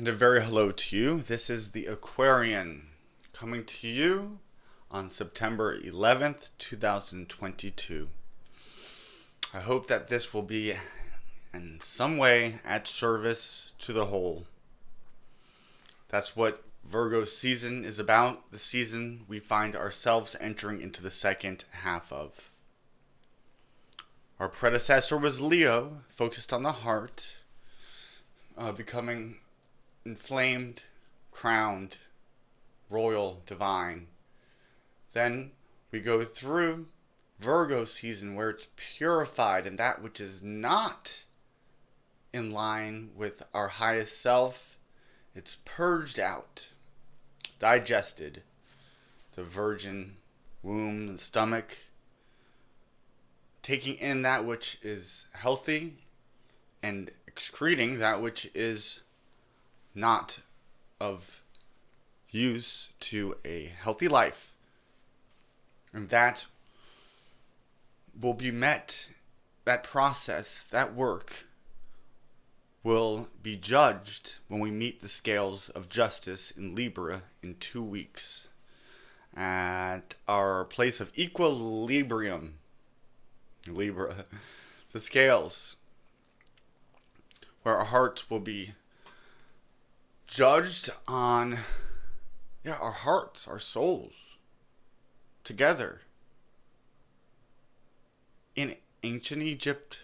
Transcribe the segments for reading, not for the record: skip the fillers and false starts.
And a very hello to you. This is the Aquarian coming to you on September 11th, 2022. I hope that this will be in some way at service to the whole. That's what Virgo season is about, the season we find ourselves entering into the second half of. Our predecessor was Leo, focused on the heart, becoming inflamed, crowned, royal, divine. Then we go through Virgo season where it's purified and that which is not in line with our highest self, it's purged out, digested. The virgin womb and stomach, taking in that which is healthy and excreting that which is not of use to a healthy life. And that will be met, that process, that work will be judged when we meet the scales of justice in Libra in 2 weeks at our place of equilibrium. Libra, the scales, where our hearts will be judged on, our hearts, our souls, together. In ancient Egypt,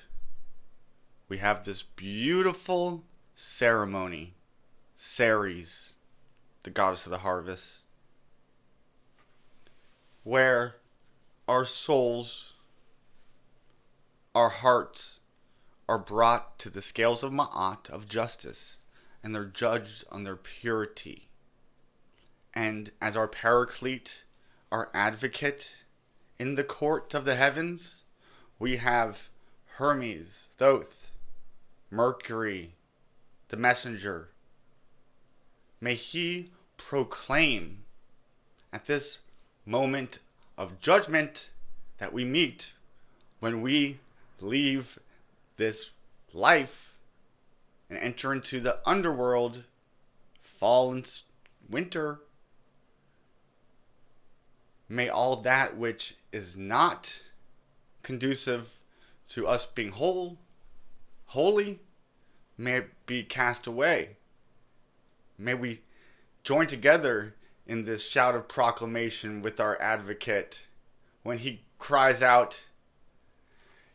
we have this beautiful ceremony, Ceres, the goddess of the harvest, where our souls, our hearts, are brought to the scales of Ma'at, of justice, and they're judged on their purity. And as our paraclete, our advocate in the court of the heavens, we have Hermes, Thoth, Mercury, the messenger. May he proclaim at this moment of judgment that we meet when we leave this life and enter into the underworld, fall and winter. May all that which is not conducive to us being holy, may it be cast away. May we join together in this shout of proclamation with our advocate when he cries out,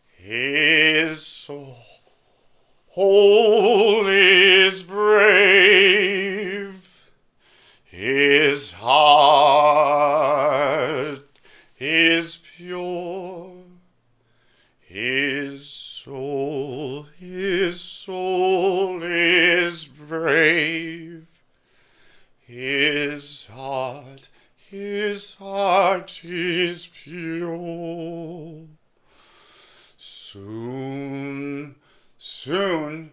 "His soul is brave, his heart is pure, his soul is brave, his heart is pure." Soon,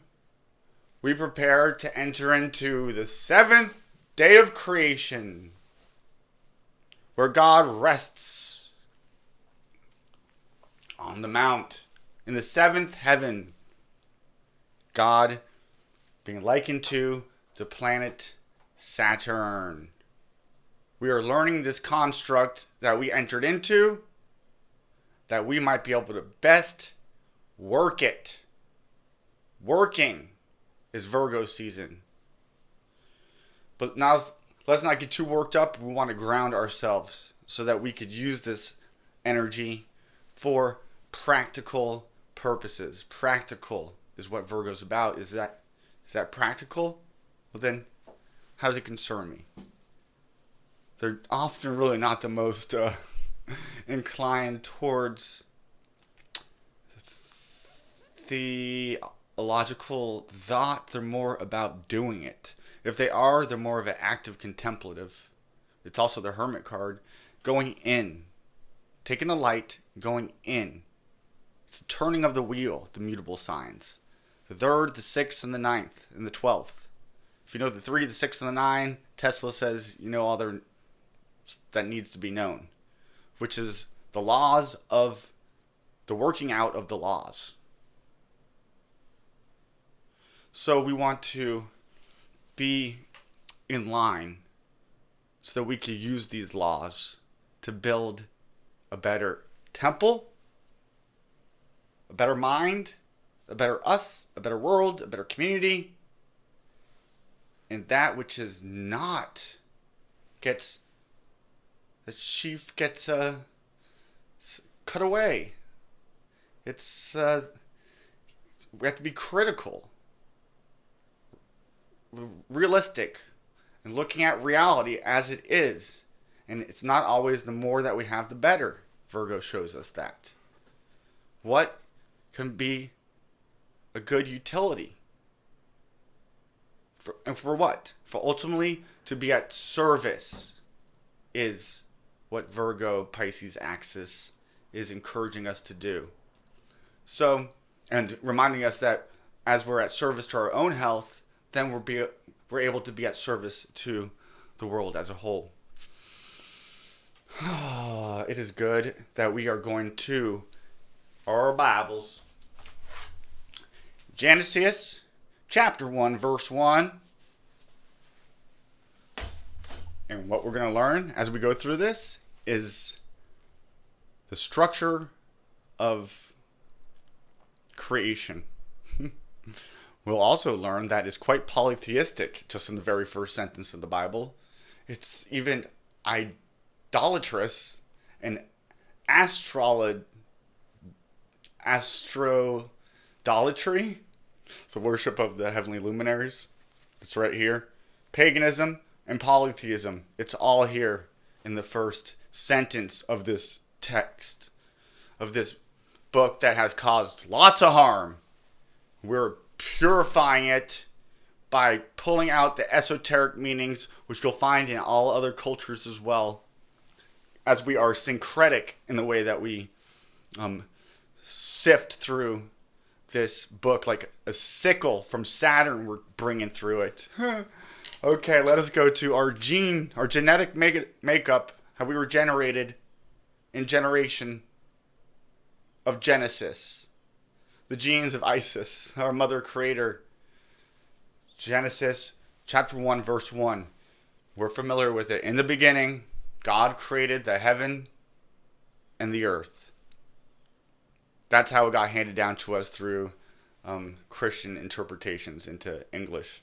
we prepare to enter into the 7th day of creation, where God rests on the mount in the 7th heaven. God being likened to the planet Saturn. We are learning this construct that we entered into, that we might be able to best work it. Working is Virgo season. But now let's not get too worked up. We want to ground ourselves so that we could use this energy for practical purposes. Practical is what Virgo's about. Is that practical? Well then, how does it concern me? They're often really not the most inclined towards theological thought. They're more about doing it. If they are, they're more of an active contemplative. It's also the Hermit card. Going in. Taking the light, going in. It's the turning of the wheel, the mutable signs. The 3rd, the 6th, and the 9th, and the 12th. If you know the 3, the 6, and the 9, Tesla says you know all that needs to be known. Which is the laws of the working out of the laws. So we want to be in line so that we could use these laws to build a better temple, a better mind, a better us, a better world, a better community. And that which is not gets, the sheaf gets cut away. It's we have to be critical, realistic, and looking at reality as it is. And it's not always the more that we have, the better. Virgo shows us that. What can be a good utility? For what? For ultimately to be at service is what Virgo Pisces axis is encouraging us to do. So, and reminding us that as we're at service to our own health, then we're able to be at service to the world as a whole. It is good that we are going to our Bibles. Genesis chapter 1 verse 1. And what we're going to learn as we go through this is the structure of creation. We'll also learn that it's quite polytheistic just in the very first sentence of the Bible. It's even idolatrous and Astrodolatry, the worship of the heavenly luminaries. It's right here. Paganism and polytheism. It's all here in the first sentence of this text, of this book that has caused lots of harm. We're purifying it by pulling out the esoteric meanings, which you'll find in all other cultures as well, as we are syncretic in the way that we sift through this book like a sickle from Saturn. We're bringing through it. Okay, let us go to our genetic makeup, how we were generated in generation of Genesis. The genes of Isis, our mother creator. Genesis chapter 1 verse 1. We're familiar with it. In the beginning, God created the heaven and the earth. That's how it got handed down to us through Christian interpretations into English.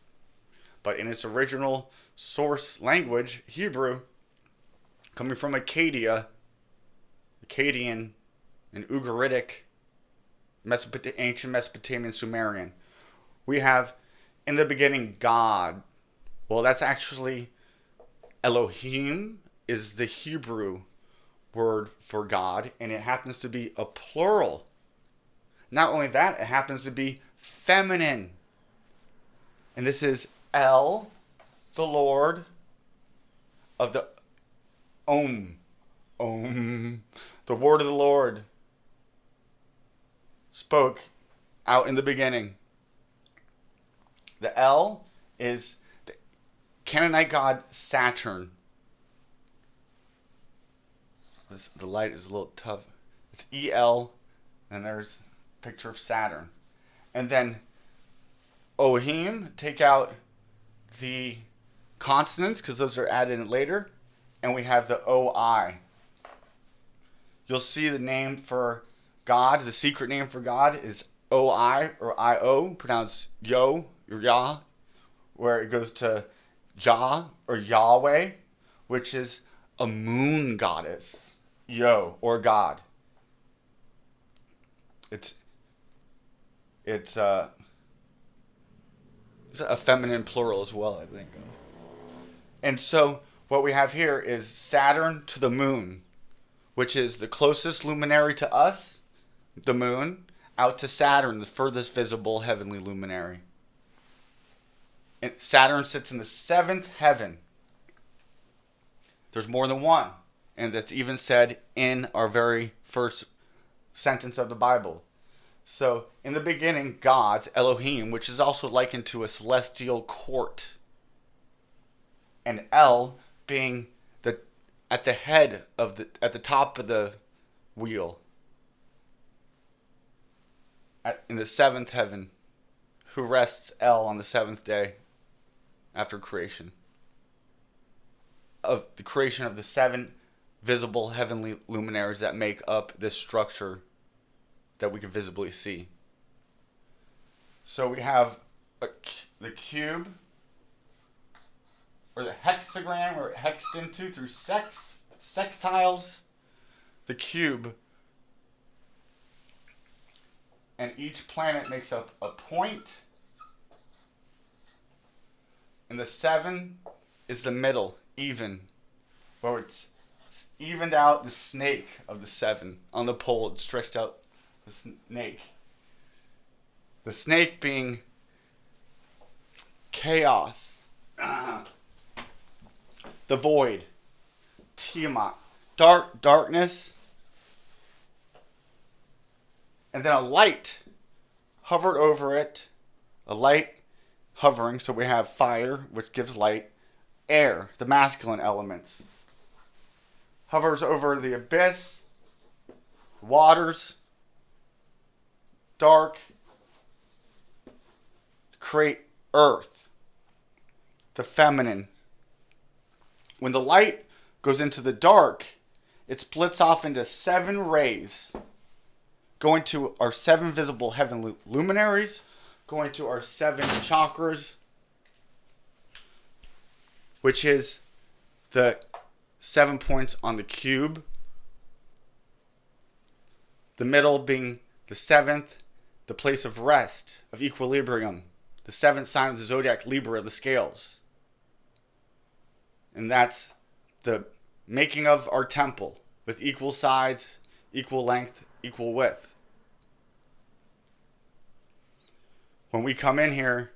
But in its original source language, Hebrew, coming from Akkadian and Ugaritic, ancient Mesopotamian Sumerian, we have in the beginning God. Well, that's actually Elohim is the Hebrew word for God, and it happens to be a plural. Not only that, it happens to be feminine. And this is El, the Lord of the Om. The word of the Lord spoke out in the beginning. The El is the Canaanite god Saturn. The light is a little tough. It's El, and there's a picture of Saturn. And then Ohim, take out the consonants because those are added in later, and we have the OI. You'll see the name for God, the secret name for God is OI or IO, pronounced Yo or Yah, where it goes to Jah or Yahweh, which is a moon goddess, Yo or God. It's a feminine plural as well, I think. And so what we have here is Saturn to the moon, which is the closest luminary to us, the moon, out to Saturn, the furthest visible heavenly luminary. And Saturn sits in the seventh heaven. There's more than one, and that's even said in our very first sentence of the Bible. So, in the beginning, God's Elohim, which is also likened to a celestial court, and El being at the head of at the top of the wheel, in the seventh heaven, who rests El on the seventh day, after creation. Of the creation of the 7 visible heavenly luminaries that make up this structure that we can visibly see. So we have the cube, or the hexagram, or hexed into through sextiles, the cube, and each planet makes up a point, and the 7 is the middle, even, where it's evened out the snake of the 7 on the pole. It stretched out the snake. The snake being chaos, the void, Tiamat, darkness, and then a light hovered over it, a light hovering, so we have fire, which gives light, air, the masculine elements, hovers over the abyss, waters, dark, create earth, the feminine. When the light goes into the dark, it splits off into 7 rays, going to our 7 visible heavenly luminaries, going to our 7 chakras, which is the 7 points on the cube, the middle being the 7th, the place of rest, of equilibrium, the 7th sign of the zodiac, Libra, the scales. And that's the making of our temple with equal sides, equal length, equal width. When we come in here,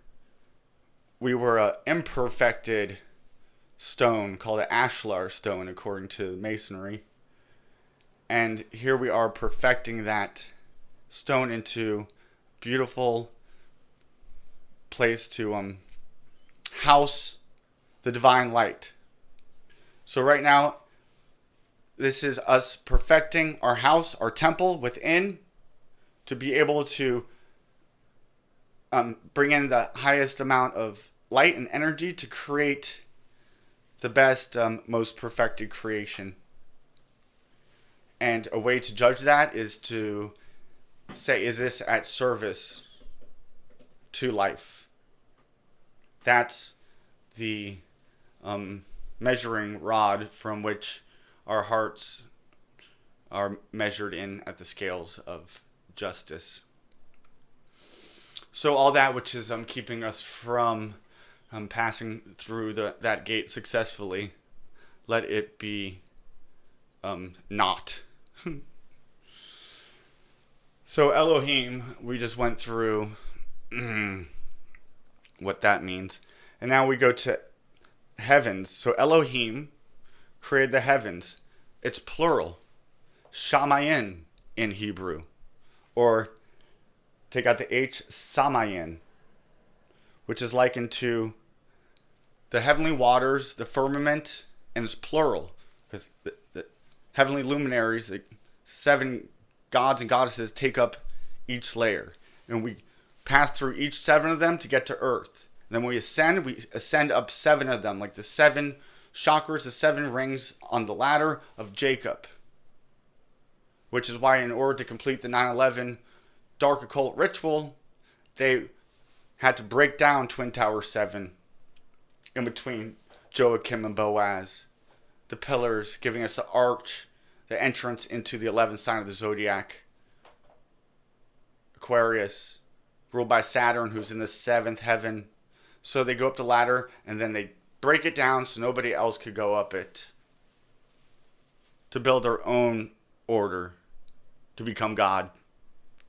we were an imperfected stone called an ashlar stone according to Masonry. And here we are perfecting that stone into beautiful place to house the divine light. So right now, this is us perfecting our house, our temple within, to be able to bring in the highest amount of light and energy to create the best, most perfected creation. And a way to judge that is to say, is this at service to life? That's the measuring rod from which our hearts are measured in at the scales of justice. So all that which is keeping us from passing through that gate successfully, let it be not. So Elohim, we just went through what that means. And now we go to heavens. So Elohim created the heavens. It's plural. Shamayin in Hebrew. Or take out the H, Samayin, which is likened to the heavenly waters, the firmament, and it's plural. Because the heavenly luminaries, the 7 gods and goddesses, take up each layer. And we pass through each 7 of them to get to earth. And then when we ascend up 7 of them, like the 7 chakras, the 7 rings on the ladder of Jacob. Which is why in order to complete the 9/11 dark occult ritual, they had to break down Twin Tower 7 in between Joachim and Boaz. The pillars giving us the arch, the entrance into the 11th sign of the zodiac. Aquarius, ruled by Saturn, who's in the 7th heaven. So they go up the ladder and then they break it down so nobody else could go up it. To build their own order. To become God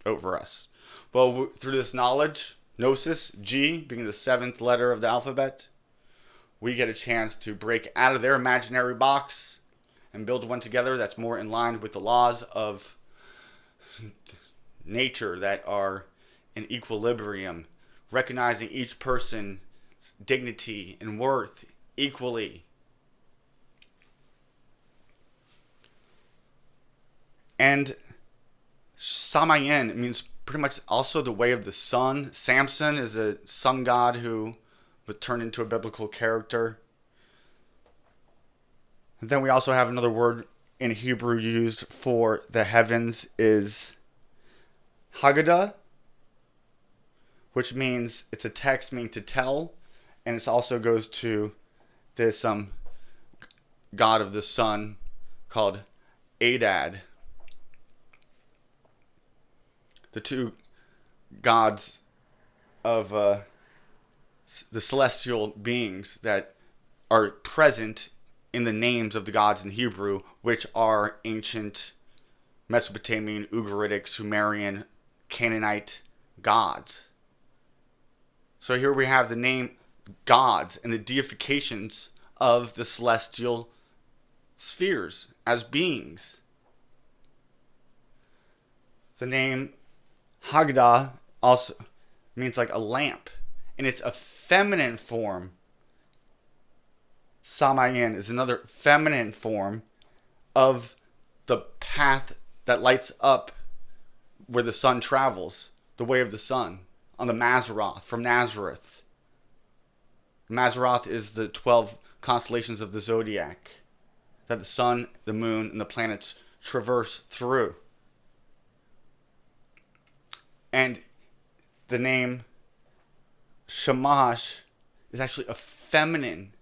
over us. Well, through this knowledge, Gnosis, G, being the 7th letter of the alphabet, we get a chance to break out of their imaginary box and build one together that's more in line with the laws of nature that are in equilibrium, recognizing each person's dignity and worth equally. And Samayin means pretty much also the way of the sun. Samson is a sun god who but turned into a biblical character. And then we also have another word in Hebrew used for the heavens is Haggadah, which means it's a text meaning to tell, and it also goes to this god of the sun called Adad. The two gods of the celestial beings that are present in the names of the gods in Hebrew, which are ancient Mesopotamian, Ugaritic, Sumerian, Canaanite gods. So here we have the name gods and the deifications of the celestial spheres as beings. The name Haggadah also means like a lamp, and it's a feminine form. Samayin is another feminine form of the path that lights up where the sun travels, the way of the sun, on the Mazzaroth from Nazareth. Mazzaroth is the 12 constellations of the zodiac that the sun, the moon, and the planets traverse through. And the name Shamash is actually a feminine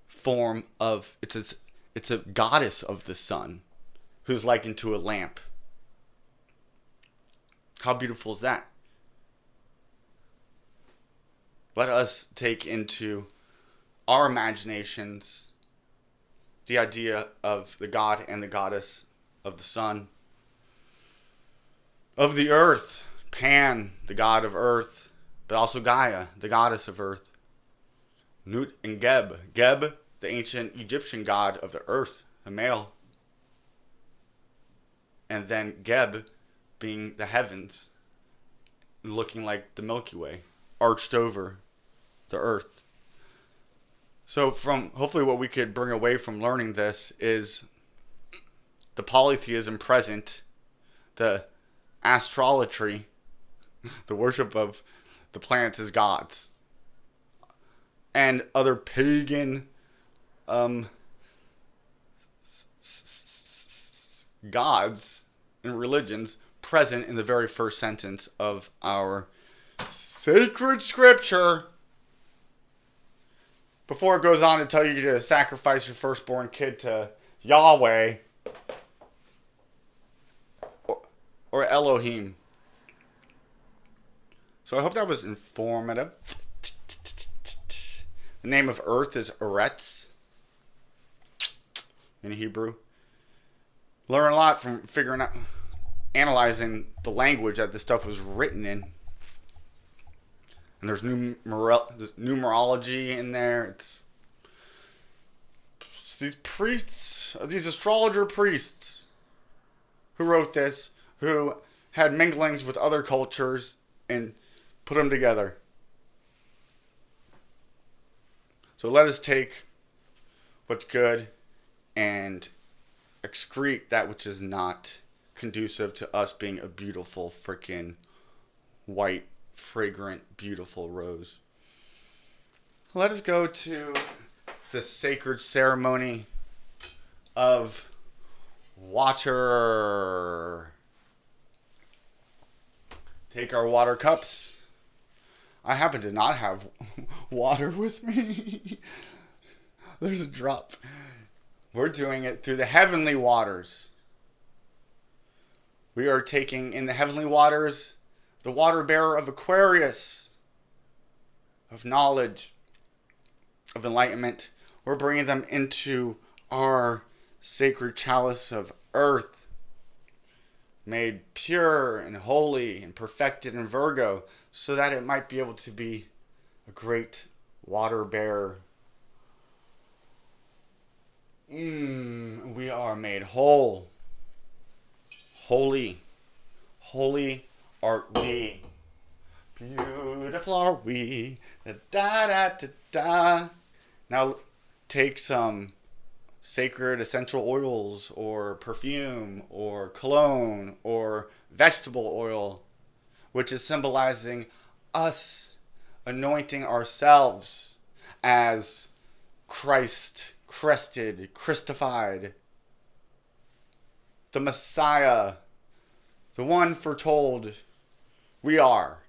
form of, it's a goddess of the sun who's likened to a lamp. How beautiful is that? Let us take into our imaginations the idea of the god and the goddess of the sun, of the earth, Pan, the god of earth, but also Gaia, the goddess of earth. Nut and Geb. Geb, the ancient Egyptian god of the earth, a male. And then Geb being the heavens, looking like the Milky Way, arched over the earth. So from hopefully what we could bring away from learning this is the polytheism present, the Astrodolatry, the worship of the planets as gods, and other pagan gods and religions present in the very first sentence of our sacred scripture. Before it goes on to tell you to sacrifice your firstborn kid to Yahweh or Elohim. So I hope that was informative. The name of earth is Eretz in Hebrew. Learn a lot from figuring out, analyzing the language that this stuff was written in. And there's numerology in there. It's these priests, these astrologer priests who wrote this, who had minglings with other cultures and put them together. So let us take what's good and excrete that which is not conducive to us being a beautiful freaking white, fragrant, beautiful rose. Let us go to the sacred ceremony of water. Take our water cups. I happen to not have water with me. There's a drop. We're doing it through the heavenly waters. We are taking in the heavenly waters the water bearer of Aquarius, of knowledge, of enlightenment. We're bringing them into our sacred chalice of earth, made pure and holy and perfected in Virgo, so that it might be able to be a great water bearer. We are made whole. Holy. Holy art we. Beautiful are we. Da da da da. Now take some sacred essential oils or perfume or cologne or vegetable oil, which is symbolizing us anointing ourselves as Christ, crested, Christified, the Messiah, the one foretold we are.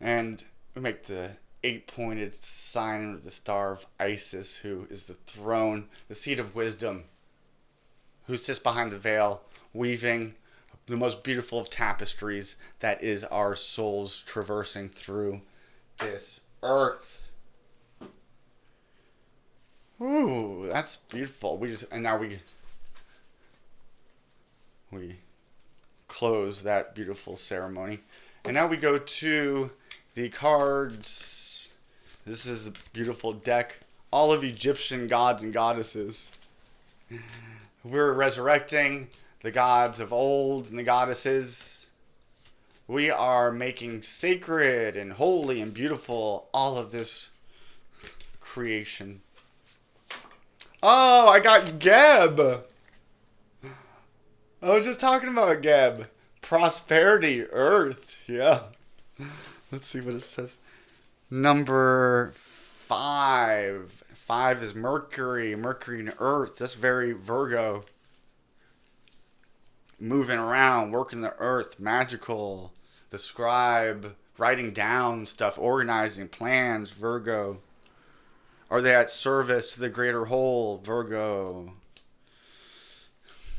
And we make the 8-pointed sign of the Star of Isis, who is the throne, the seat of wisdom, who sits behind the veil, weaving the most beautiful of tapestries that is our souls traversing through this earth. Ooh, that's beautiful. And now we close that beautiful ceremony. And now we go to the cards. This is a beautiful deck. All of Egyptian gods and goddesses. We're resurrecting the gods of old and the goddesses. We are making sacred and holy and beautiful all of this creation. Oh, I got Geb. I was just talking about Geb. Prosperity, Earth. Yeah. Let's see what it says. Number 5. 5 is Mercury. Mercury and Earth. That's very Virgo. Moving around, working the earth, magical. The scribe, writing down stuff, organizing plans, Virgo. Are they at service to the greater whole, Virgo?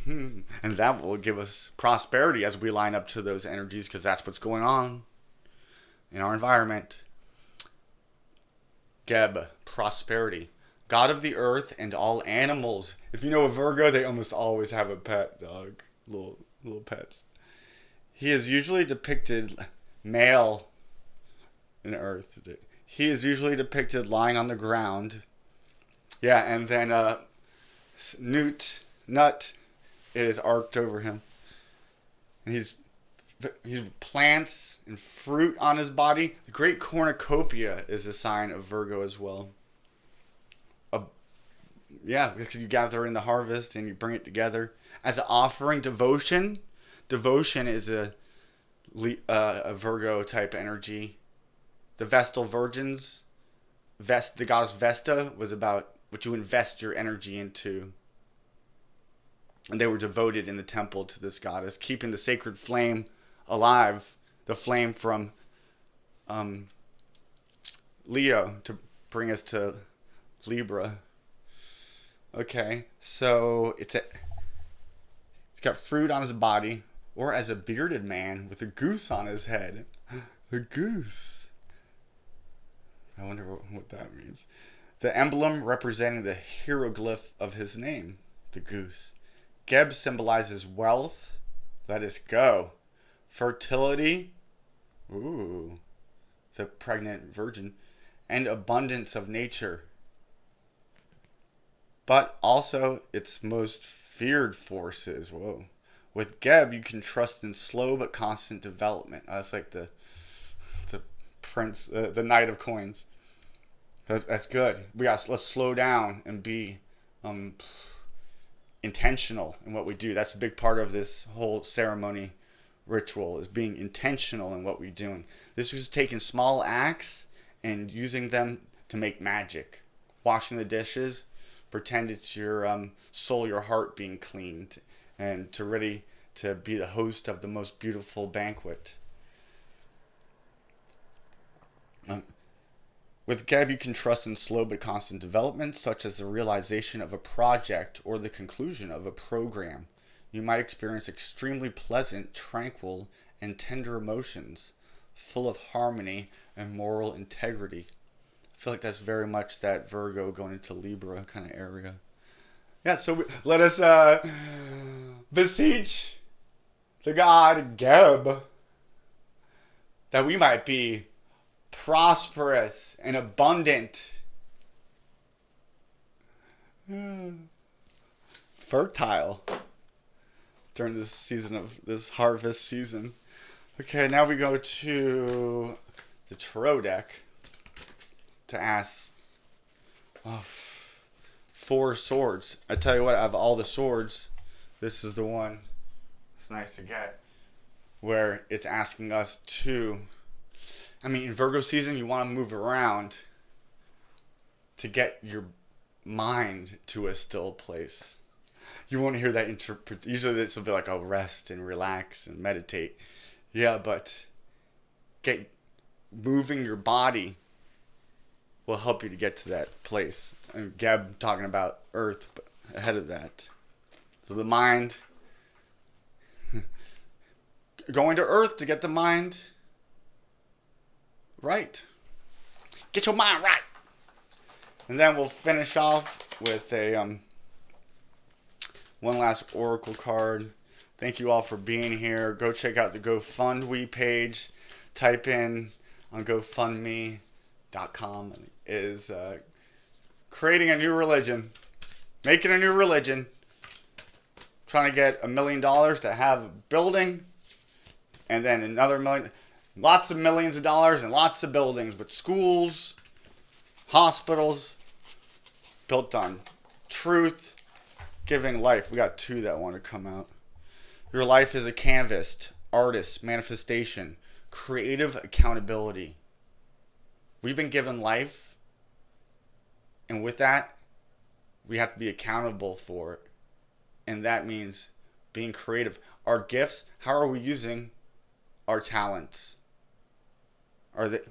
And that will give us prosperity as we line up to those energies, because that's what's going on in our environment. Geb, prosperity. God of the earth and all animals. If you know a Virgo, they almost always have a pet dog. Little pets. He is usually depicted male in Earth. He is usually depicted lying on the ground. Yeah, and then Nut is arced over him. And he's plants and fruit on his body. The great cornucopia is a sign of Virgo as well. Yeah, because you gather in the harvest and you bring it together as an offering. Devotion is a Virgo type energy. The Vestal Virgins, the goddess Vesta was about what you invest your energy into. And they were devoted in the temple to this goddess, keeping the sacred flame alive, the flame from Leo to bring us to Libra. Okay, so it's got fruit on his body, or as a bearded man with a goose on his head. A goose. I wonder what that means. The emblem representing the hieroglyph of his name, the goose. Geb symbolizes wealth. Let us go. Fertility. Ooh. The pregnant virgin. And abundance of nature. But also its most feared forces. Whoa. With Geb, you can trust in slow but constant development. That's like the prince, the knight of coins. That's good. Let's slow down and be intentional in what we do. That's a big part of this whole ceremony ritual, is being intentional in what we're doing. This was taking small acts and using them to make magic. Washing the dishes, pretend it's your soul, your heart being cleaned, and ready to be the host of the most beautiful banquet. With Geb, you can trust in slow but constant development, such as the realization of a project or the conclusion of a program. You might experience extremely pleasant, tranquil, and tender emotions, full of harmony and moral integrity. I feel like that's very much that Virgo going into Libra kind of area. Yeah, so let us beseech the god Geb that we might be prosperous and abundant, fertile during this season of this harvest season. Okay, now we go to the tarot deck to ask 4 swords. I tell you what, out of all the swords, this is the one it's nice to get, where it's asking us to I mean, in Virgo season, you want to move around to get your mind to a still place. You won't hear that interpret. Usually, this will be like, oh, rest and relax and meditate. Yeah, but get moving your body will help you to get to that place. And Gab talking about Earth, but ahead of that. So the mind, going to Earth to get the mind right. Get your mind right. And then we'll finish off with a one last oracle card. Thank you all for being here. Go check out the GoFundMe page. Type in on GoFundMe.com is creating a new religion. Making a new religion. Trying to get $1 million to have a building. And then another million. Lots of millions of dollars and lots of buildings with schools, hospitals, built on truth, giving life. We got 2 that want to come out. Your life is a canvas, artist, manifestation, creative accountability. We've been given life, and with that, we have to be accountable for it. And that means being creative. Our gifts, how are we using our talents? We're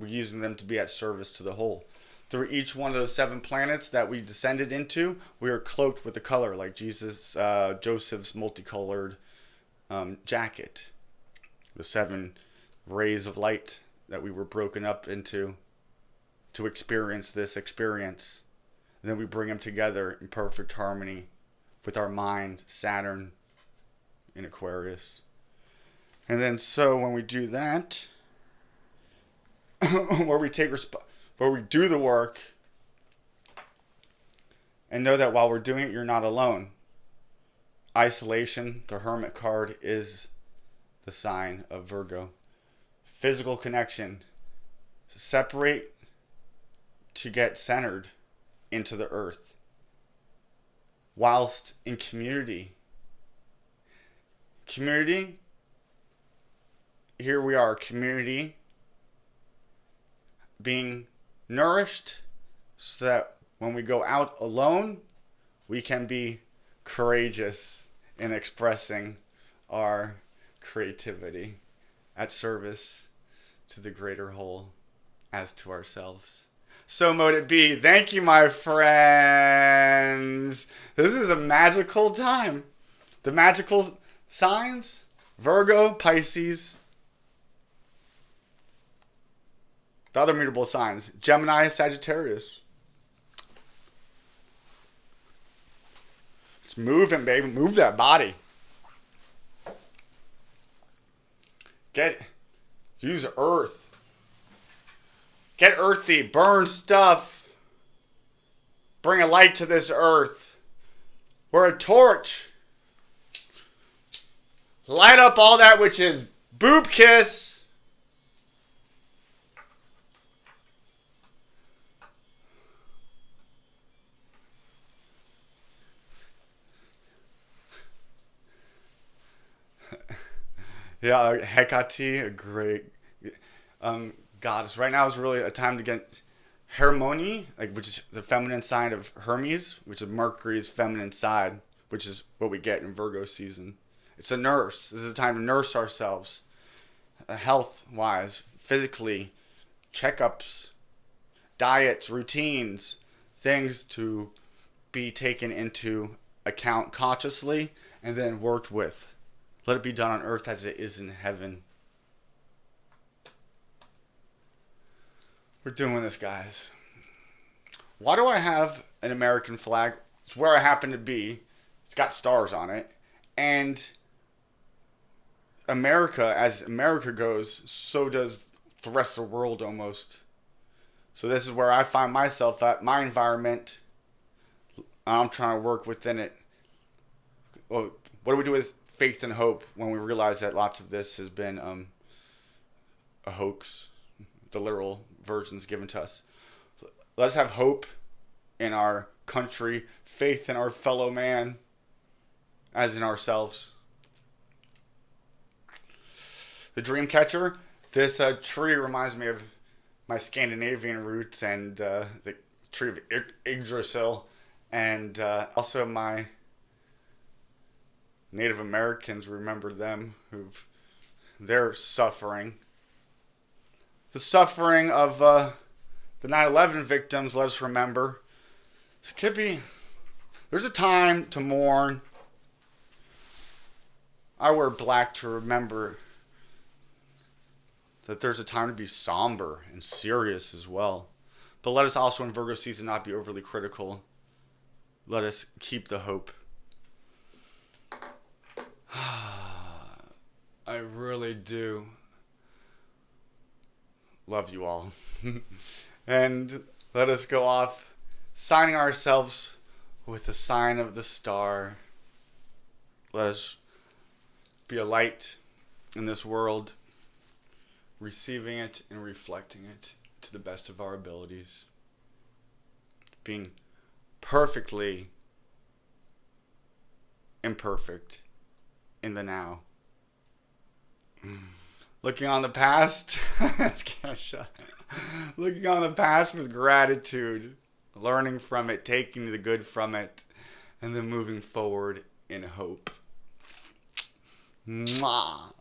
using them to be at service to the whole. Through each one of those 7 planets that we descended into, we are cloaked with a color, like Joseph's multicolored jacket. The 7 rays of light that we were broken up into to experience this experience. And then we bring them together in perfect harmony with our mind, Saturn in Aquarius. And then so when we do that, where we do the work and know that while we're doing it, you're not alone. Isolation, the Hermit card, is the sign of Virgo. Physical connection. Separate to get centered into the earth. Whilst in community. Community. Here we are, community. Being nourished so that when we go out alone, we can be courageous in expressing our creativity at service to the greater whole as to ourselves. So mote it be. Thank you, my friends. This is a magical time. The magical signs, Virgo, Pisces. The other mutable signs, Gemini, Sagittarius. It's moving, baby. Move that body. Use earth. Get earthy. Burn stuff. Bring a light to this earth. We're a torch. Light up all that which is boob kiss. Yeah, Hecate, a great goddess. Right now is really a time to get Harmony, which is the feminine side of Hermes, which is Mercury's feminine side, which is what we get in Virgo season. It's a nurse. This is a time to nurse ourselves, health-wise, physically, checkups, diets, routines, things to be taken into account consciously and then worked with. Let it be done on earth as it is in heaven. We're doing this, guys. Why do I have an American flag? It's where I happen to be. It's got stars on it. And America, as America goes, so does the rest of the world almost. So this is where I find myself at. My environment, I'm trying to work within it. Well, what do we do with faith and hope when we realize that lots of this has been a hoax, the literal versions given to us? Let us have hope in our country, faith in our fellow man, as in ourselves. The dream catcher, This tree reminds me of my Scandinavian roots and the tree of Yggdrasil, and also my Native Americans, remember them, their suffering. The suffering of the 9/11 victims, let us remember. There's a time to mourn. I wear black to remember that there's a time to be somber and serious as well. But let us also in Virgo season not be overly critical. Let us keep the hope. I really do love you all. And let us go off signing ourselves with the sign of the star. Let us be a light in this world, receiving it and reflecting it to the best of our abilities. Being perfectly imperfect in the now. Looking on the past, looking on the past with gratitude, learning from it, taking the good from it, and then moving forward in hope. Mwah.